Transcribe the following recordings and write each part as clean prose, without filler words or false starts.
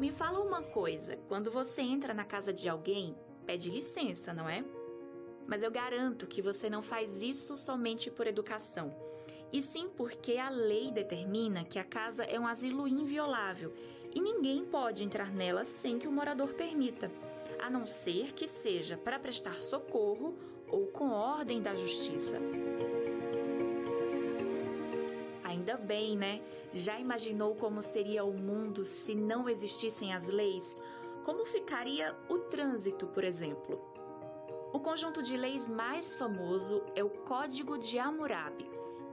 Me fala uma coisa, quando você entra na casa de alguém, pede licença, não é? Mas eu garanto que você não faz isso somente por educação, e sim porque a lei determina que a casa é um asilo inviolável e ninguém pode entrar nela sem que o morador permita, a não ser que seja para prestar socorro ou com ordem da justiça. Ainda bem, né? Já imaginou como seria o mundo se não existissem as leis? Como ficaria o trânsito, por exemplo? O conjunto de leis mais famoso é o Código de Hammurabi.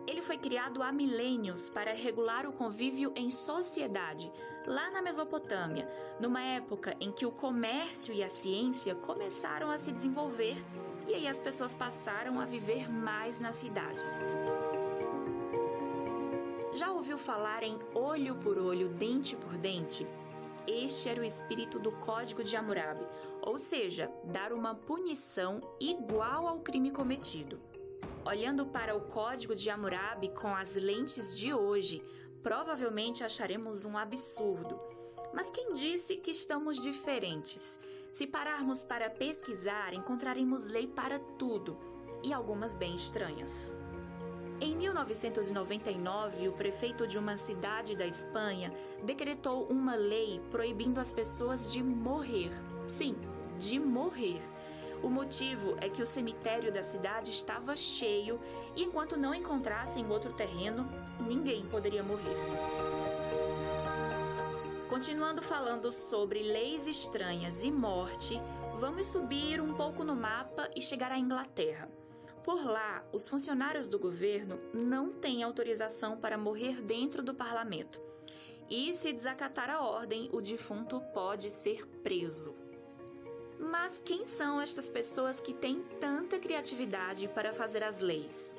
Ele foi criado há milênios para regular o convívio em sociedade, lá na Mesopotâmia, numa época em que o comércio e a ciência começaram a se desenvolver e aí as pessoas passaram a viver mais nas cidades. Já ouviu falar em olho por olho, dente por dente? Este era o espírito do Código de Hammurabi, ou seja, dar uma punição igual ao crime cometido. Olhando para o Código de Hammurabi com as lentes de hoje, provavelmente acharemos um absurdo. Mas quem disse que estamos diferentes? Se pararmos para pesquisar, encontraremos lei para tudo, e algumas bem estranhas. Em 1999, o prefeito de uma cidade da Espanha decretou uma lei proibindo as pessoas de morrer. Sim, de morrer. O motivo é que o cemitério da cidade estava cheio e enquanto não encontrassem outro terreno, ninguém poderia morrer. Continuando falando sobre leis estranhas e morte, vamos subir um pouco no mapa e chegar à Inglaterra. Por lá, os funcionários do governo não têm autorização para morrer dentro do parlamento. E se desacatar a ordem, o defunto pode ser preso. Mas quem são estas pessoas que têm tanta criatividade para fazer as leis?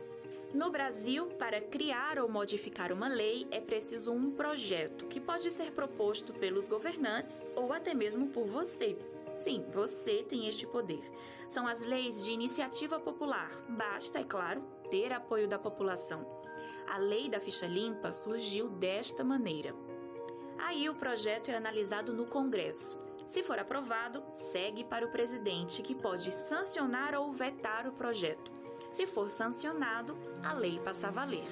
No Brasil, para criar ou modificar uma lei, é preciso um projeto que pode ser proposto pelos governantes ou até mesmo por você. Sim, você tem este poder. São as leis de iniciativa popular. Basta, é claro, ter apoio da população. A lei da ficha limpa surgiu desta maneira. Aí o projeto é analisado no Congresso. Se for aprovado, segue para o presidente, que pode sancionar ou vetar o projeto. Se for sancionado, a lei passa a valer.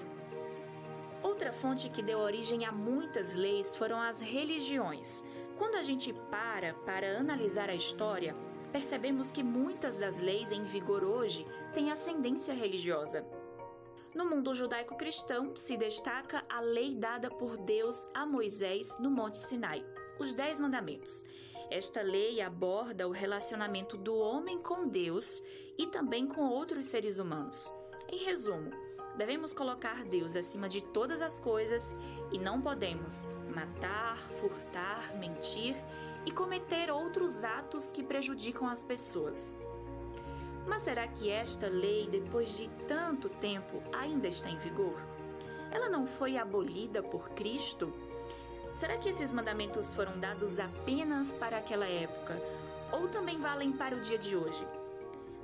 Outra fonte que deu origem a muitas leis foram as religiões. Quando a gente para analisar a história, percebemos que muitas das leis em vigor hoje têm ascendência religiosa. No mundo judaico-cristão, se destaca a lei dada por Deus a Moisés no Monte Sinai, os 10 Mandamentos. Esta lei aborda o relacionamento do homem com Deus e também com outros seres humanos. Em resumo, devemos colocar Deus acima de todas as coisas e não podemos matar, furtar, mentir e cometer outros atos que prejudicam as pessoas. Mas será que esta lei, depois de tanto tempo, ainda está em vigor? Ela não foi abolida por Cristo? Será que esses mandamentos foram dados apenas para aquela época ou também valem para o dia de hoje?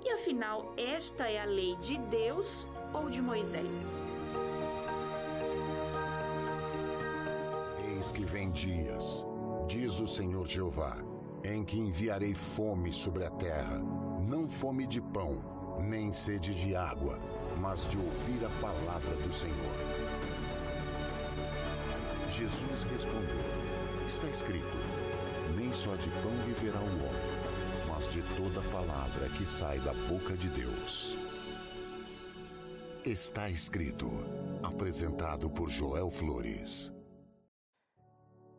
E afinal, esta é a lei de Deus ou de Moisés? Eis que vem dias, diz o Senhor Jeová, em que enviarei fome sobre a terra, não fome de pão, nem sede de água, mas de ouvir a palavra do Senhor. Jesus respondeu, está escrito, nem só de pão viverá o homem, mas de toda palavra que sai da boca de Deus. Está escrito, apresentado por Joel Flores.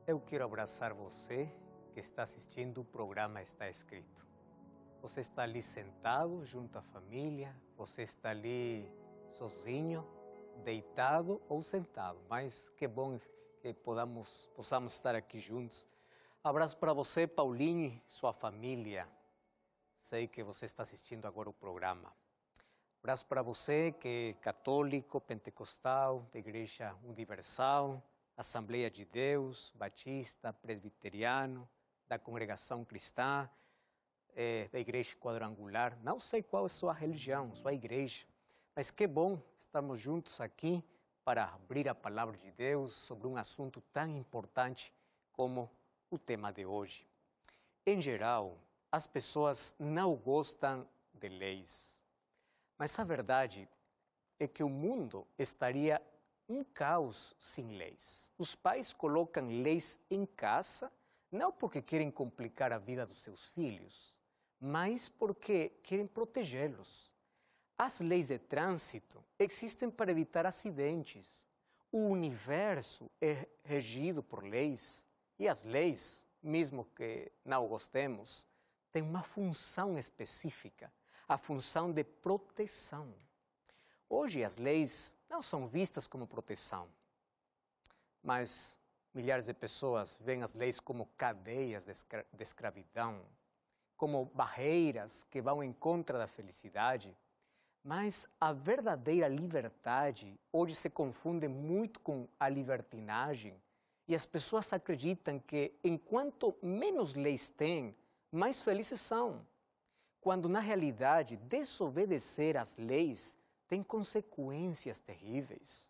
Eu quero abraçar você que está assistindo o programa Está Escrito. Você está ali sentado junto à família, você está ali sozinho, deitado ou sentado, mas que bom que possamos estar aqui juntos. Abraço para você, Paulinho, e sua família. Sei que você está assistindo agora o programa. Abraço para você que é católico, pentecostal, da Igreja Universal, Assembleia de Deus, Batista, Presbiteriano, da Congregação Cristã, da Igreja Quadrangular. Não sei qual é a sua religião, sua igreja, mas que bom estarmos juntos aqui para abrir a Palavra de Deus sobre um assunto tão importante como o tema de hoje. Em geral, as pessoas não gostam de leis, mas a verdade é que o mundo estaria um caos sem leis. Os pais colocam leis em casa, não porque querem complicar a vida dos seus filhos, mas porque querem protegê-los. As leis de trânsito existem para evitar acidentes. O universo é regido por leis, e as leis, mesmo que não gostemos, têm uma função específica, a função de proteção. Hoje as leis não são vistas como proteção, mas milhares de pessoas veem as leis como cadeias de escravidão, como barreiras que vão em contra da felicidade. Mas a verdadeira liberdade hoje se confunde muito com a libertinagem e as pessoas acreditam que enquanto menos leis têm, mais felizes são, quando na realidade desobedecer às leis tem consequências terríveis.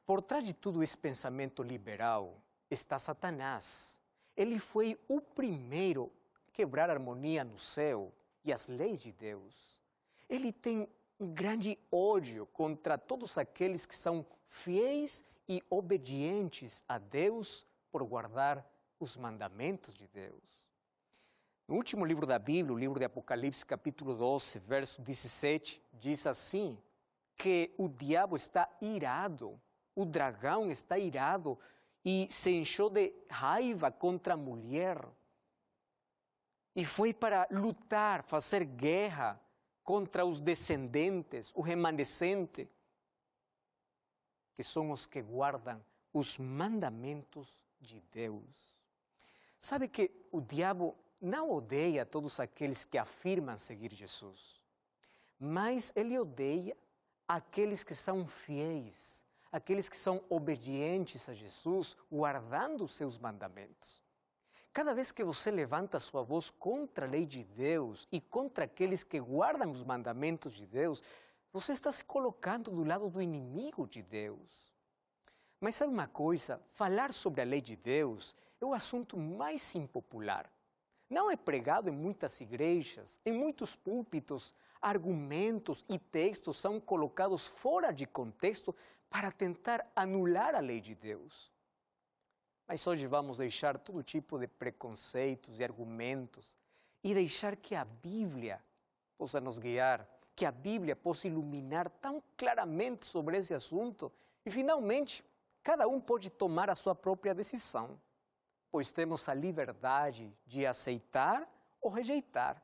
Por trás de todo esse pensamento liberal está Satanás. Ele foi o primeiro a quebrar a harmonia no céu e as leis de Deus. Ele tem um grande ódio contra todos aqueles que são fiéis e obedientes a Deus por guardar os mandamentos de Deus. No último livro da Bíblia, o livro de Apocalipse, capítulo 12, verso 17, diz assim, que o diabo está irado, o dragão está irado e se encheu de raiva contra a mulher. E foi para lutar, fazer guerra contra os descendentes, o remanescente, que são os que guardam os mandamentos de Deus. Sabe que o diabo não odeia todos aqueles que afirmam seguir Jesus, mas ele odeia aqueles que são fiéis, aqueles que são obedientes a Jesus, guardando os seus mandamentos. Cada vez que você levanta sua voz contra a lei de Deus e contra aqueles que guardam os mandamentos de Deus, você está se colocando do lado do inimigo de Deus. Mas sabe uma coisa? Falar sobre a lei de Deus é o assunto mais impopular. Não é pregado em muitas igrejas, em muitos púlpitos, argumentos e textos são colocados fora de contexto para tentar anular a lei de Deus. Mas hoje vamos deixar todo tipo de preconceitos e argumentos e deixar que a Bíblia possa nos guiar, que a Bíblia possa iluminar tão claramente sobre esse assunto e, finalmente, cada um pode tomar a sua própria decisão, pois temos a liberdade de aceitar ou rejeitar.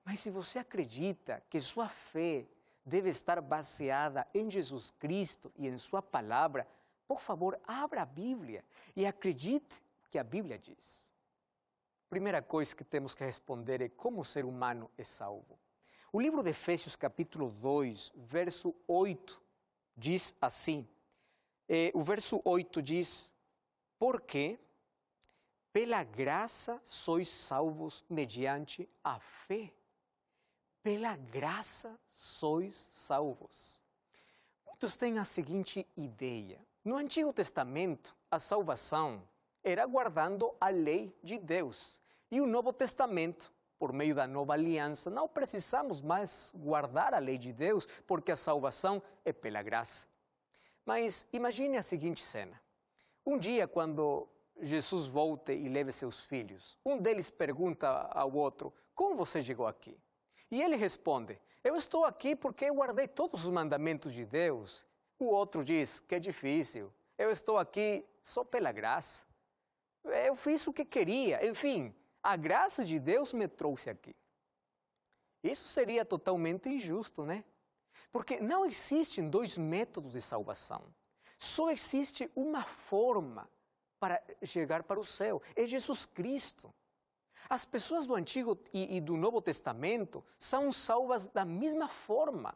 Mas se você acredita que sua fé deve estar baseada em Jesus Cristo e em sua palavra, por favor, abra a Bíblia e acredite o que a Bíblia diz. Primeira coisa que temos que responder é como o ser humano é salvo. O livro de Efésios, capítulo 2, verso 8, diz assim. O verso 8 diz, porque pela graça sois salvos mediante a fé. Pela graça sois salvos. Muitos têm a seguinte ideia. No Antigo Testamento, a salvação era guardando a lei de Deus. E o Novo Testamento, por meio da nova aliança, não precisamos mais guardar a lei de Deus, porque a salvação é pela graça. Mas imagine a seguinte cena. Um dia, quando Jesus volta e leva seus filhos, um deles pergunta ao outro, como você chegou aqui? E ele responde, eu estou aqui porque eu guardei todos os mandamentos de Deus. O outro diz, que é difícil, eu estou aqui só pela graça. Eu fiz o que queria, enfim, a graça de Deus me trouxe aqui. Isso seria totalmente injusto, né? Porque não existem dois métodos de salvação. Só existe uma forma para chegar para o céu, é Jesus Cristo. As pessoas do Antigo e do Novo Testamento são salvas da mesma forma,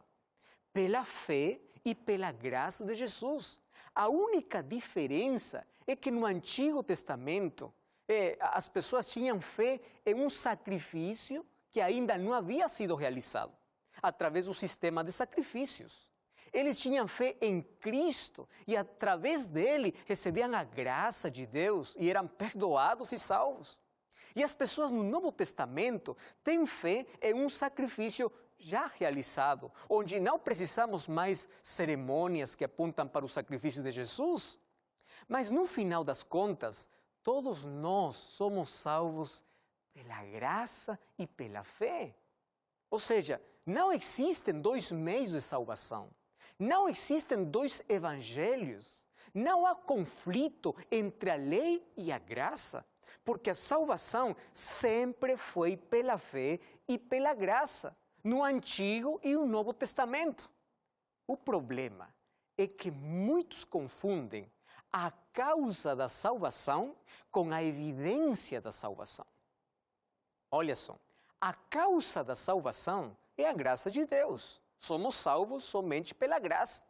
pela fé e pela graça de Jesus. A única diferença é que no Antigo Testamento as pessoas tinham fé em um sacrifício que ainda não havia sido realizado, através do sistema de sacrifícios. Eles tinham fé em Cristo e, através dele, recebiam a graça de Deus e eram perdoados e salvos. E as pessoas no Novo Testamento têm fé em um sacrifício já realizado, onde não precisamos mais cerimônias que apontam para o sacrifício de Jesus. Mas, no final das contas, todos nós somos salvos pela graça e pela fé. Ou seja, não existem dois meios de salvação. Não existem dois evangelhos. Não há conflito entre a lei e a graça, porque a salvação sempre foi pela fé e pela graça, no Antigo e no Novo Testamento. O problema é que muitos confundem a causa da salvação com a evidência da salvação. Olha só, a causa da salvação é a graça de Deus. Somos salvos somente pela graça.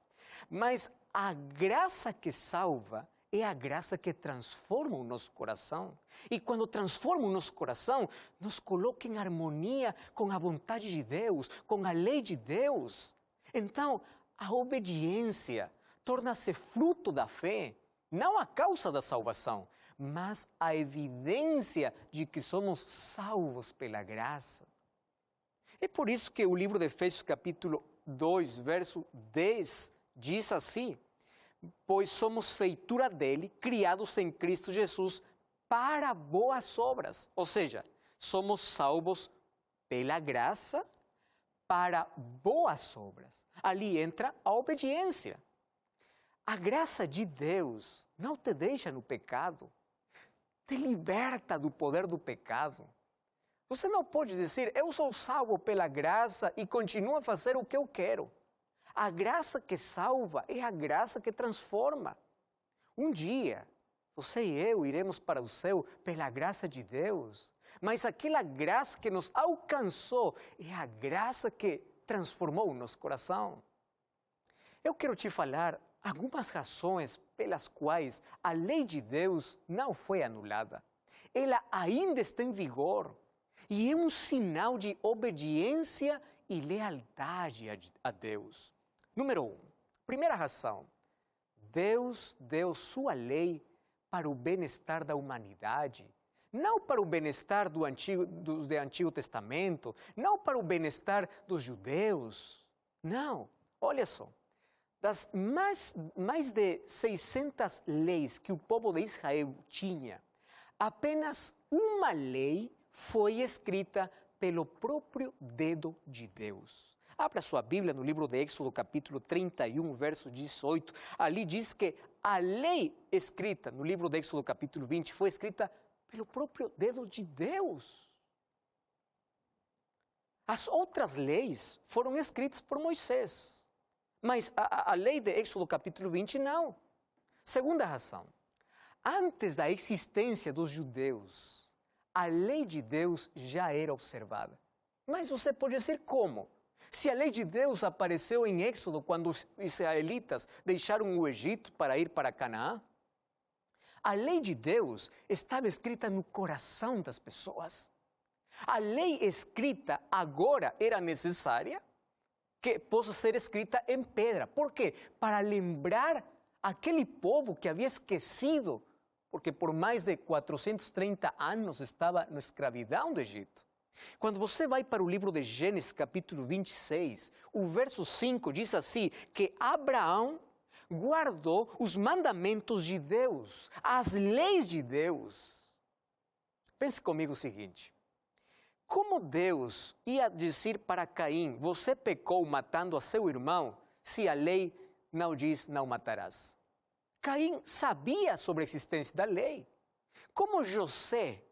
Mas a graça que salva é a graça que transforma o nosso coração. E quando transforma o nosso coração, nos coloca em harmonia com a vontade de Deus, com a lei de Deus. Então, a obediência torna-se fruto da fé, não a causa da salvação, mas a evidência de que somos salvos pela graça. É por isso que o livro de Efésios, capítulo 2, verso 10, diz assim: pois somos feitura dele, criados em Cristo Jesus, para boas obras. Ou seja, somos salvos pela graça, para boas obras. Ali entra a obediência. A graça de Deus não te deixa no pecado, te liberta do poder do pecado. Você não pode dizer, eu sou salvo pela graça e continuo a fazer o que eu quero. A graça que salva é a graça que transforma. Um dia, você e eu iremos para o céu pela graça de Deus, mas aquela graça que nos alcançou é a graça que transformou o nosso coração. Eu quero te falar algumas razões pelas quais a lei de Deus não foi anulada. Ela ainda está em vigor e é um sinal de obediência e lealdade a Deus. Número 1, primeira razão, Deus deu sua lei para o bem-estar da humanidade, não para o bem-estar do Antigo Testamento, não para o bem-estar dos judeus. Não, olha só, das mais de 600 leis que o povo de Israel tinha, apenas uma lei foi escrita pelo próprio dedo de Deus. Abra sua Bíblia no livro de Êxodo, capítulo 31, verso 18. Ali diz que a lei escrita no livro de Êxodo, capítulo 20, foi escrita pelo próprio dedo de Deus. As outras leis foram escritas por Moisés, mas a lei de Êxodo, capítulo 20, não. Segunda razão, antes da existência dos judeus, a lei de Deus já era observada. Mas você pode dizer como? Se a lei de Deus apareceu em Êxodo quando os israelitas deixaram o Egito para ir para Canaã, a lei de Deus estava escrita no coração das pessoas. A lei escrita agora era necessária que possa ser escrita em pedra. Por quê? Para lembrar aquele povo que havia esquecido, porque por mais de 430 anos estava na escravidão do Egito. Quando você vai para o livro de Gênesis, capítulo 26, o verso 5 diz assim, que Abraão guardou os mandamentos de Deus, as leis de Deus. Pense comigo o seguinte, como Deus ia dizer para Caim, você pecou matando a seu irmão, se a lei não diz não matarás? Caim sabia sobre a existência da lei. Como José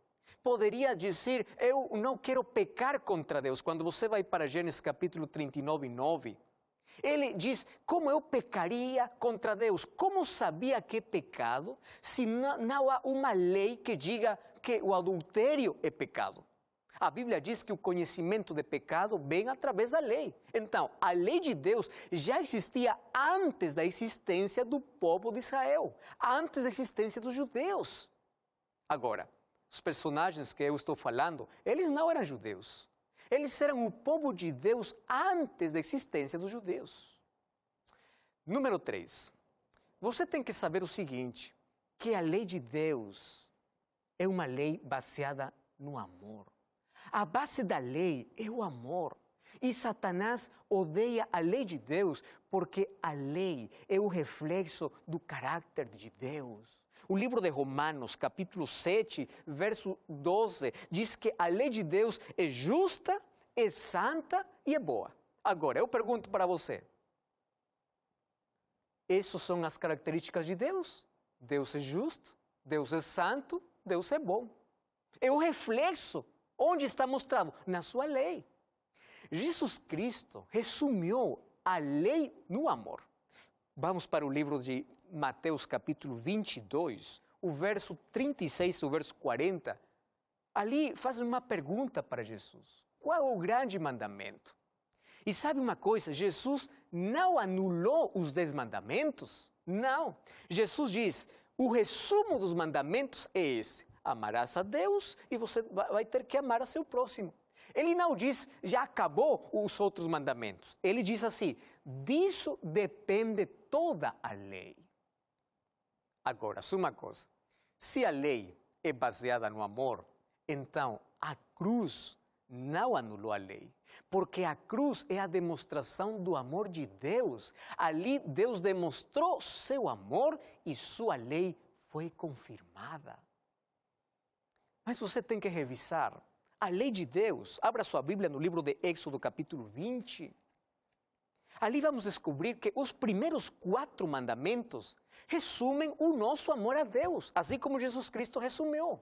poderia dizer, eu não quero pecar contra Deus? Quando você vai para Gênesis capítulo 39, 9, ele diz, como eu pecaria contra Deus? Como sabia que é pecado se não há uma lei que diga que o adultério é pecado? A Bíblia diz que o conhecimento de pecado vem através da lei. Então, a lei de Deus já existia antes da existência do povo de Israel, antes da existência dos judeus. Agora, os personagens que eu estou falando, eles não eram judeus. Eles eram o povo de Deus antes da existência dos judeus. Número 3. Você tem que saber o seguinte, que a lei de Deus é uma lei baseada no amor. A base da lei é o amor. E Satanás odeia a lei de Deus porque a lei é o reflexo do caráter de Deus. O livro de Romanos, capítulo 7, verso 12, diz que a lei de Deus é justa, é santa e é boa. Agora, eu pergunto para você, essas são as características de Deus? Deus é justo, Deus é santo, Deus é bom. É o reflexo. Onde está mostrado? Na sua lei. Jesus Cristo resumiu a lei no amor. Vamos para o livro de Mateus capítulo 22, o verso 36, o verso 40. Ali faz uma pergunta para Jesus. Qual é o grande mandamento? E sabe uma coisa? Jesus não anulou os 10 mandamentos. Não. Jesus diz, o resumo dos mandamentos é esse. Amarás a Deus e você vai ter que amar a seu próximo. Ele não diz, já acabou os outros mandamentos. Ele diz assim, disso depende toda a lei. Agora, só uma coisa. Se a lei é baseada no amor, então a cruz não anulou a lei. Porque a cruz é a demonstração do amor de Deus. Ali Deus demonstrou seu amor e sua lei foi confirmada. Mas você tem que revisar a lei de Deus. Abra sua Bíblia no livro de Êxodo, capítulo 20. Ali vamos descobrir que os primeiros 4 mandamentos resumem o nosso amor a Deus, assim como Jesus Cristo resumiu.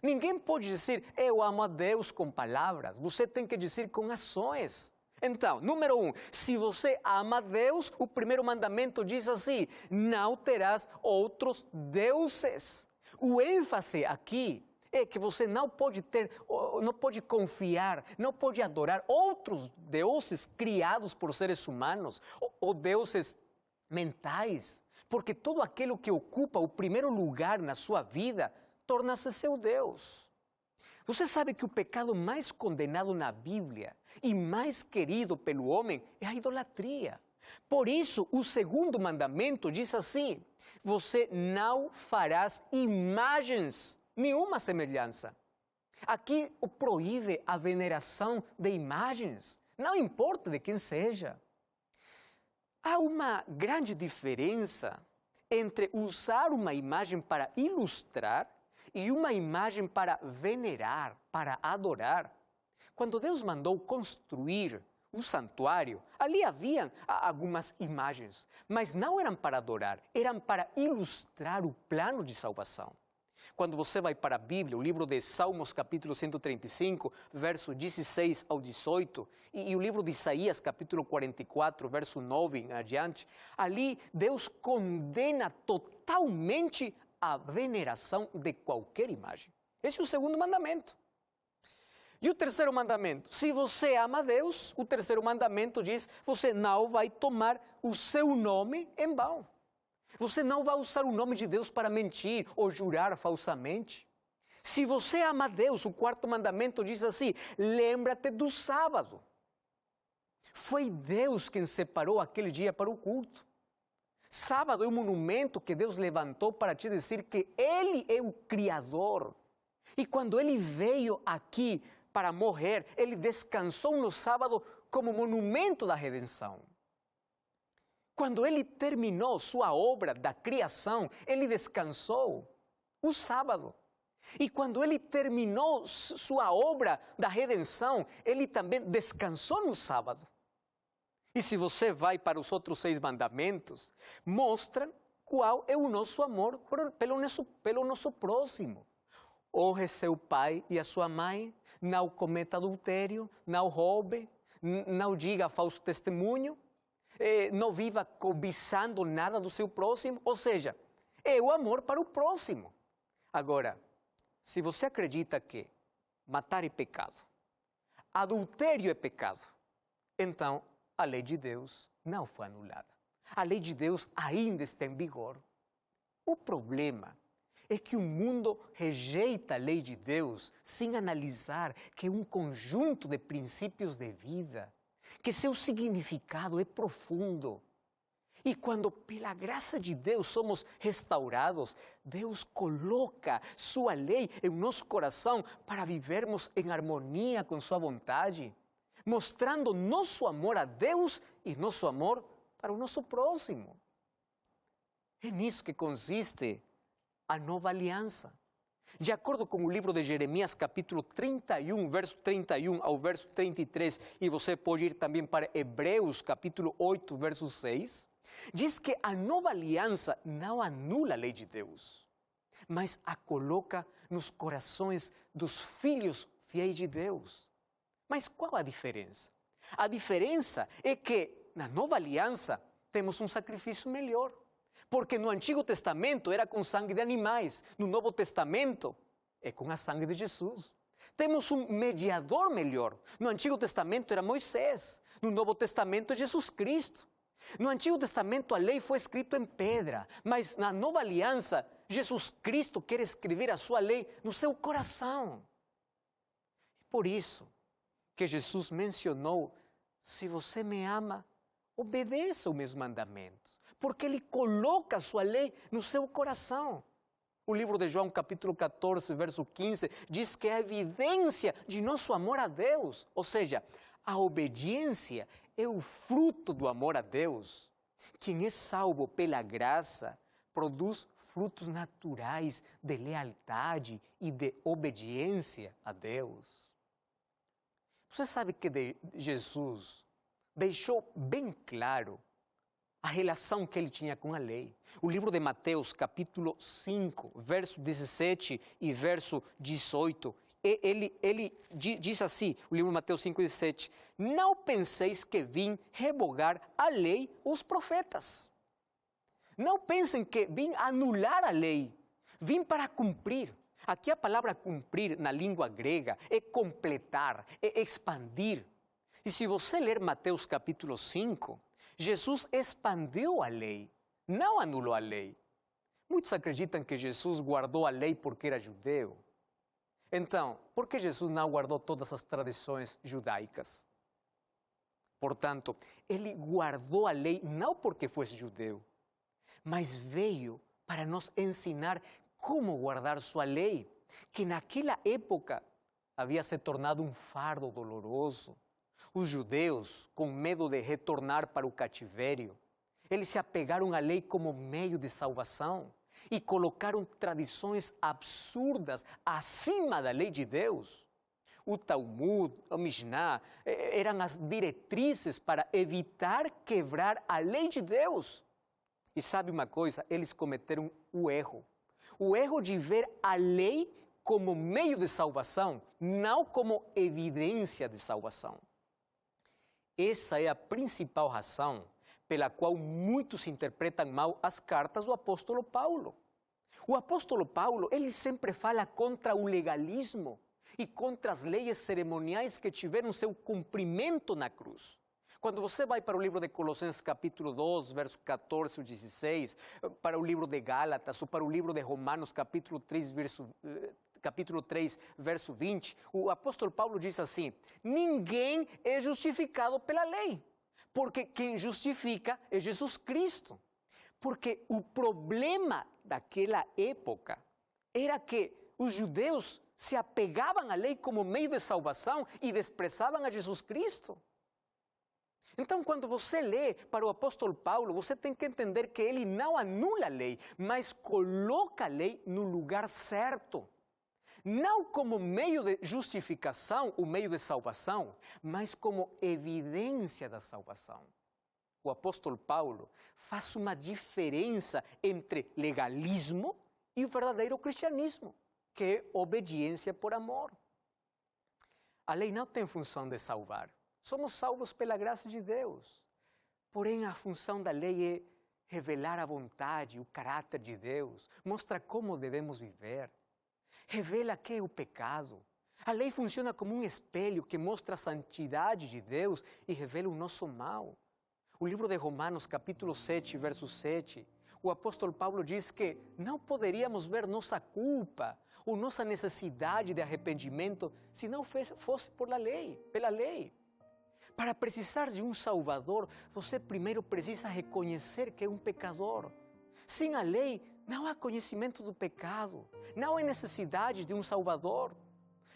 Ninguém pode dizer, eu amo a Deus com palavras. Você tem que dizer com ações. Então, número 1, se você ama a Deus, o primeiro mandamento diz assim, não terás outros deuses. O ênfase aqui é que você não pode confiar, não pode adorar outros deuses criados por seres humanos, ou deuses mentais, porque todo aquilo que ocupa o primeiro lugar na sua vida torna-se seu Deus. Você sabe que o pecado mais condenado na Bíblia e mais querido pelo homem é a idolatria. Por isso, o segundo mandamento diz assim, você não farás imagens, nenhuma semelhança. Aqui proíbe a veneração de imagens, não importa de quem seja. Há uma grande diferença entre usar uma imagem para ilustrar e uma imagem para venerar, para adorar. Quando Deus mandou construir o santuário, ali haviam algumas imagens, mas não eram para adorar, eram para ilustrar o plano de salvação. Quando você vai para a Bíblia, o livro de Salmos, capítulo 135, verso 16 ao 18, e o livro de Isaías, capítulo 44, verso 9 em adiante, ali Deus condena totalmente a veneração de qualquer imagem. Esse é o segundo mandamento. E o terceiro mandamento, se você ama a Deus, o terceiro mandamento diz, você não vai tomar o seu nome em vão. Você não vai usar o nome de Deus para mentir ou jurar falsamente. Se você ama a Deus, o quarto mandamento diz assim, lembra-te do sábado. Foi Deus quem separou aquele dia para o culto. Sábado é um monumento que Deus levantou para te dizer que Ele é o Criador. E quando Ele veio aqui para morrer, Ele descansou no sábado como monumento da redenção. Quando Ele terminou sua obra da criação, Ele descansou o sábado. E quando Ele terminou sua obra da redenção, Ele também descansou no sábado. E se você vai para os outros 6 mandamentos, mostram qual é o nosso amor pelo nosso próximo. Honre seu pai e a sua mãe, não cometa adultério, não roube, não diga falso testemunho, não viva cobiçando nada do seu próximo, ou seja, é o amor para o próximo. Agora, se você acredita que matar é pecado, adultério é pecado, então a lei de Deus não foi anulada. A lei de Deus ainda está em vigor. O problema é que o mundo rejeita a lei de Deus sem analisar que é um conjunto de princípios de vida, que seu significado é profundo. E quando pela graça de Deus somos restaurados, Deus coloca sua lei em nosso coração para vivermos em harmonia com sua vontade, mostrando nosso amor a Deus e nosso amor para o nosso próximo. É nisso que consiste a nova aliança. De acordo com o livro de Jeremias, capítulo 31, verso 31 ao verso 33, e você pode ir também para Hebreus, capítulo 8, verso 6, diz que a nova aliança não anula a lei de Deus, mas a coloca nos corações dos filhos fiéis de Deus. Mas qual a diferença? A diferença é que na nova aliança temos um sacrifício melhor. Porque no Antigo Testamento era com sangue de animais, no Novo Testamento é com a sangue de Jesus. Temos um mediador melhor. No Antigo Testamento era Moisés, no Novo Testamento é Jesus Cristo. No Antigo Testamento a lei foi escrita em pedra, mas na nova aliança Jesus Cristo quer escrever a sua lei no seu coração. Por isso que Jesus mencionou: se você me ama, obedeça os meus mandamentos. Porque Ele coloca a sua lei no seu coração. O livro de João, capítulo 14, verso 15, diz que é a evidência de nosso amor a Deus. Ou seja, a obediência é o fruto do amor a Deus. Quem é salvo pela graça produz frutos naturais de lealdade e de obediência a Deus. Você sabe que Jesus deixou bem claro a relação que ele tinha com a lei. O livro de Mateus, capítulo 5, verso 17 e verso 18, ele diz assim, o livro de Mateus 5, 17, não penseis que vim revogar a lei ou os profetas. Não pensem que vim anular a lei, vim para cumprir. Aqui a palavra cumprir na língua grega é completar, é expandir. E se você ler Mateus capítulo 5, Jesus expandiu a lei, não anulou a lei. Muitos acreditam que Jesus guardou a lei porque era judeu. Então, por que Jesus não guardou todas as tradições judaicas? Portanto, ele guardou a lei não porque fosse judeu, mas veio para nos ensinar como guardar sua lei, que naquela época havia se tornado um fardo doloroso. Os judeus, com medo de retornar para o cativério, eles se apegaram à lei como meio de salvação e colocaram tradições absurdas acima da lei de Deus. O Talmud, o Mishnah, eram as diretrizes para evitar quebrar a lei de Deus. E sabe uma coisa? Eles cometeram o erro de ver a lei como meio de salvação, não como evidência de salvação. Essa é a principal razão pela qual muitos interpretam mal as cartas do apóstolo Paulo. O apóstolo Paulo, ele sempre fala contra o legalismo e contra as leis cerimoniais que tiveram seu cumprimento na cruz. Quando você vai para o livro de Colossenses capítulo 2, verso 14 e 16, para o livro de Gálatas ou para o livro de Romanos capítulo 3, verso 20, o apóstolo Paulo diz assim: ninguém é justificado pela lei, porque quem justifica é Jesus Cristo. Porque o problema daquela época era que os judeus se apegavam à lei como meio de salvação e desprezavam a Jesus Cristo. Então, quando você lê para o apóstolo Paulo, você tem que entender que ele não anula a lei, mas coloca a lei no lugar certo. Não como meio de justificação, o meio de salvação, mas como evidência da salvação. O apóstolo Paulo faz uma diferença entre legalismo e o verdadeiro cristianismo, que é obediência por amor. A lei não tem função de salvar. Somos salvos pela graça de Deus. Porém, a função da lei é revelar a vontade, o caráter de Deus, mostra como devemos viver. Revela que é o pecado. A lei funciona como um espelho que mostra a santidade de Deus e revela o nosso mal. O livro de Romanos, capítulo 7, verso 7, o apóstolo Paulo diz que não poderíamos ver nossa culpa ou nossa necessidade de arrependimento se não fosse pela lei. Para precisar de um Salvador, você primeiro precisa reconhecer que é um pecador. Sem a lei, não há conhecimento do pecado, não há necessidade de um Salvador.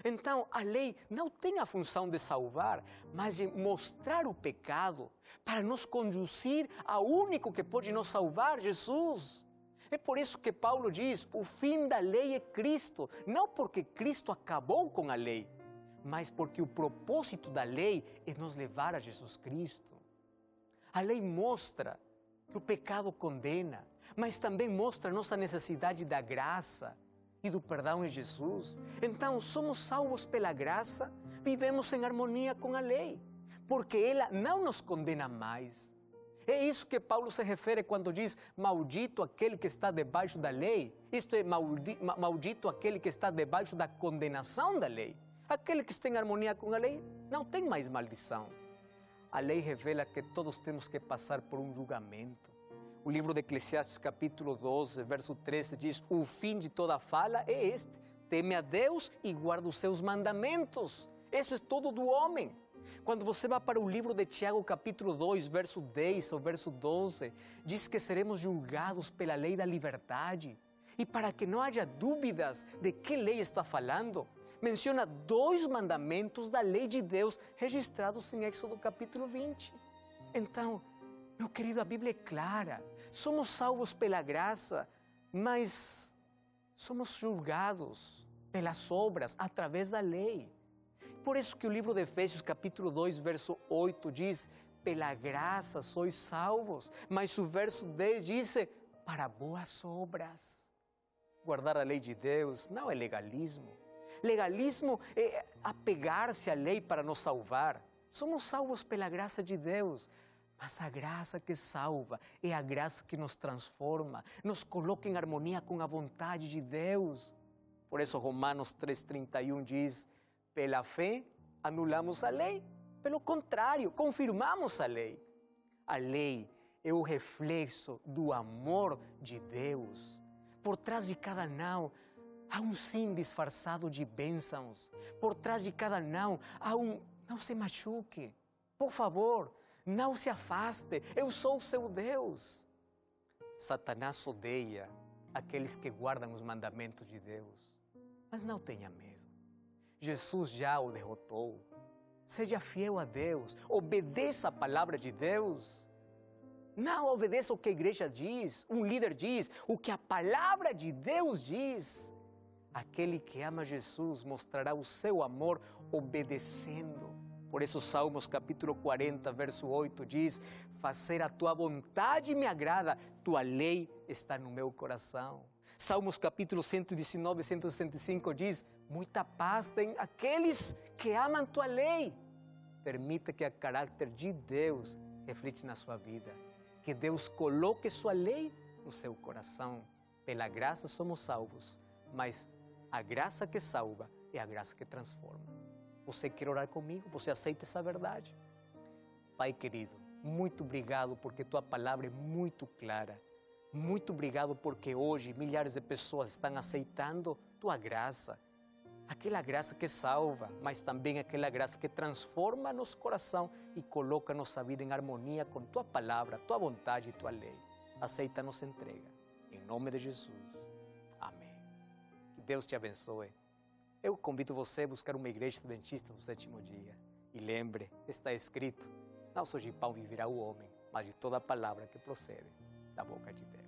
Então, a lei não tem a função de salvar, mas de mostrar o pecado para nos conduzir ao único que pode nos salvar, Jesus. É por isso que Paulo diz, o fim da lei é Cristo, não porque Cristo acabou com a lei, mas porque o propósito da lei é nos levar a Jesus Cristo. A lei mostra que o pecado condena, mas também mostra a nossa necessidade da graça e do perdão em Jesus. Então, somos salvos pela graça, vivemos em harmonia com a lei, porque ela não nos condena mais. É isso que Paulo se refere quando diz, maldito aquele que está debaixo da lei. Isto é, maldito aquele que está debaixo da condenação da lei. Aquele que está em harmonia com a lei não tem mais maldição. A lei revela que todos temos que passar por um julgamento. O livro de Eclesiastes, capítulo 12, verso 13, diz, o fim de toda fala é este, teme a Deus e guarda os seus mandamentos. Isso é todo do homem. Quando você vai para o livro de Tiago, capítulo 2, verso 10 ou verso 12, diz que seremos julgados pela lei da liberdade. E para que não haja dúvidas de que lei está falando, menciona 2 mandamentos da lei de Deus registrados em Êxodo capítulo 20. Então, meu querido, a Bíblia é clara. Somos salvos pela graça, mas somos julgados pelas obras através da lei. Por isso que o livro de Efésios capítulo 2, verso 8 diz, pela graça sois salvos. Mas o verso 10 diz, para boas obras. Guardar a lei de Deus não é legalismo. Legalismo é apegar-se à lei para nos salvar. Somos salvos pela graça de Deus. Mas a graça que salva é a graça que nos transforma, nos coloca em harmonia com a vontade de Deus. Por isso Romanos 3,31 diz, pela fé anulamos a lei. Pelo contrário, confirmamos a lei. A lei é o reflexo do amor de Deus. Por trás de cada não, há um sim disfarçado de bênçãos. Por trás de cada não, há um não se machuque. Por favor, não se afaste, eu sou o seu Deus. Satanás odeia aqueles que guardam os mandamentos de Deus. Mas não tenha medo. Jesus já o derrotou. Seja fiel a Deus, obedeça a palavra de Deus. Não obedeça o que a igreja diz, um líder diz, o que a palavra de Deus diz. Aquele que ama Jesus mostrará o seu amor obedecendo. Por isso, Salmos capítulo 40, verso 8 diz, fazer a tua vontade me agrada, tua lei está no meu coração. Salmos capítulo 119, 165 diz, muita paz tem aqueles que amam tua lei. Permita que o caráter de Deus reflete na sua vida. Que Deus coloque sua lei no seu coração. Pela graça somos salvos, mas a graça que salva é a graça que transforma. Você quer orar comigo? Você aceita essa verdade? Pai querido, muito obrigado porque tua palavra é muito clara. Muito obrigado porque hoje milhares de pessoas estão aceitando tua graça. Aquela graça que salva, mas também aquela graça que transforma nosso coração e coloca nossa vida em harmonia com tua palavra, tua vontade e tua lei. Aceita a nossa entrega. Em nome de Jesus. Amém. Que Deus te abençoe. Eu convido você a buscar uma igreja adventista do sétimo dia. E lembre, está escrito, não só de pão viverá o homem, mas de toda a palavra que procede da boca de Deus.